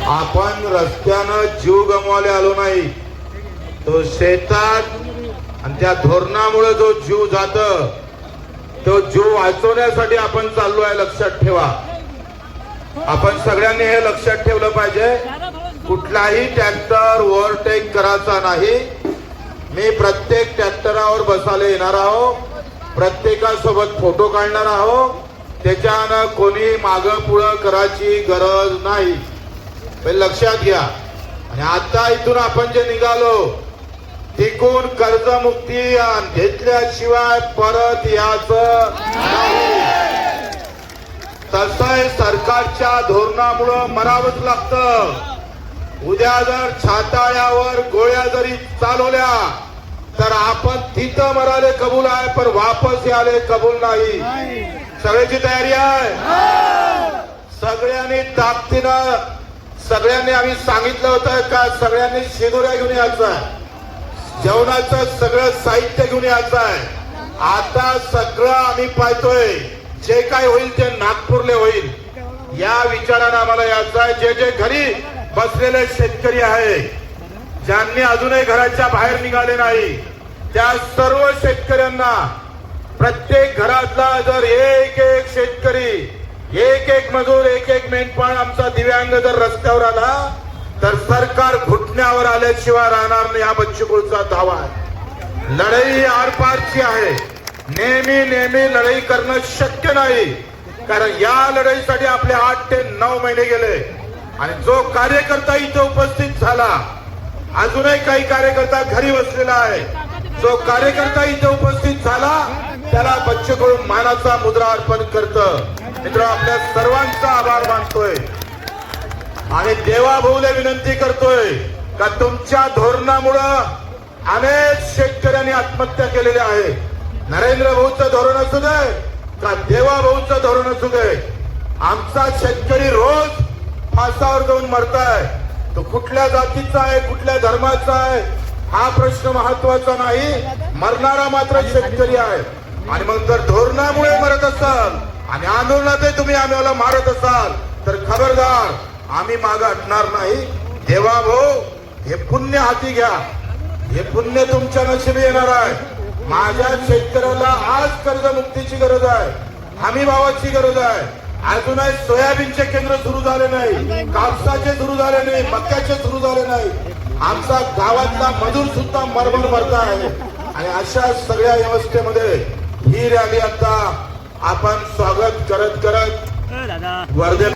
आपण रस्त्यानं जीव गमवायला आलो नाही, तो शेतात आणि त्या धोरणामुळे जो जीव जात तो जीव वाचवण्यासाठी आपण चाललो आहे. लक्षात ठेवा, आपण सगळ्यांनी हे लक्षात ठेवलं पाहिजे. कुठलाही ट्रॅक्टर ओव्हरटेक करायचा नाही. मी प्रत्येक ट्रॅक्टरावर बसायला येणार आहो, प्रत्येकासोबत फोटो काढणार आहो. त्याच्यानं कोणी मागं पुढं करायची गरज नाही, हे लक्षात घ्या. आणि आता इथून आपण जे निघालो तिकून कर्जमुक्ती घेतल्याशिवाय परत यायचं नाही. तसंय सरकारच्या धोरणामुळं मरावंच लागतं. उद्या जर छाताळ्यावर गोळ्या जरी चालवल्या तर आपण तिथं मराले कबूल आहे, पण वापस याले कबूल नाही. सगळ्याची तयारी आहे. सगळ्यांनी ताकदीनं, सगळ्यांनी आम्ही सांगितलं होतं का सगळ्यांनी शिदोऱ्या घेऊन यायचं आहे, जेवणाचं सगळं साहित्य घेऊन यायचं आहे. आता सगळं आम्ही पाहतोय, जे काय होईल ते नागपूरले होईल या विचारानं आम्हाला यायचं आहे. जे जे घरी बसलेले शेतकरी आहे, ज्यांनी अजूनही घराच्या बाहेर निघाले नाही, त्या सर्व शेतकऱ्यांना प्रत्येक घरातला जर एक एक शेतकरी, एक एक मजूर, एक एक मेंढपाळ, आमचा दिव्यांग जर रस्त्यावर आला तर सरकार घुटण्यावर आल्याशिवाय राहणार नाही. हा बच्चूकडचा दावा आहे. लढाई आरपारची आहे. नेहमी नेहमी लढाई करणं शक्य नाही, कारण या लढाईसाठी आपले 8 ते 9 महिने गेले. आणि जो कार्यकर्ता इथे उपस्थित झाला, अजूनही काही कार्यकर्ता घरी बसलेला आहे, जो कार्यकर्ता इथे उपस्थित झाला त्याला बच्चूकडू मानाचा मुद्रा अर्पण करतं. मित्र, आपल्या सर्वांचा आभार मानतोय आणि देवाभाऊला विनंती करतोय का तुमच्या धोरणामुळं अनेक शेतकऱ्यांनी आत्महत्या केलेल्या आहे. नरेंद्र भाऊचं धोरण असू दे का देवाभाऊचं धोरण असू दे, आमचा शेतकरी रोज फासावर जाऊन मरताय. तो कुठल्या जातीचा आहे, कुठल्या धर्माचा आहे हा प्रश्न महत्वाचा नाही, मरणारा मात्र शेतकरी आहे. आणि मग जर धोरणामुळे मरत असाल आणि आंदोलनातही तुम्ही आम्हाला मारत असाल तर खबरदार, आम्ही मागे हटणार नाही. देवाभाऊ, हे पुण्य हाती घ्या. हे पुण्य तुमच्या नशिबी येणार आहे. माझ्या शेतकऱ्याला आज कर्जमुक्तीची गरज आहे, हमी भावाची गरज आहे. अजूनही सोयाबीनचे केंद्र सुरू झाले नाही, कापसाचे सुरू झाले नाही, मक्याचे सुरू झाले नाही. आमचा गावातला मजूर सुद्धा मरमर मरता आहे. आणि अशा सगळ्या व्यवस्थेमध्ये ही रॅली आता आपण स्वागत करत करत वर्धे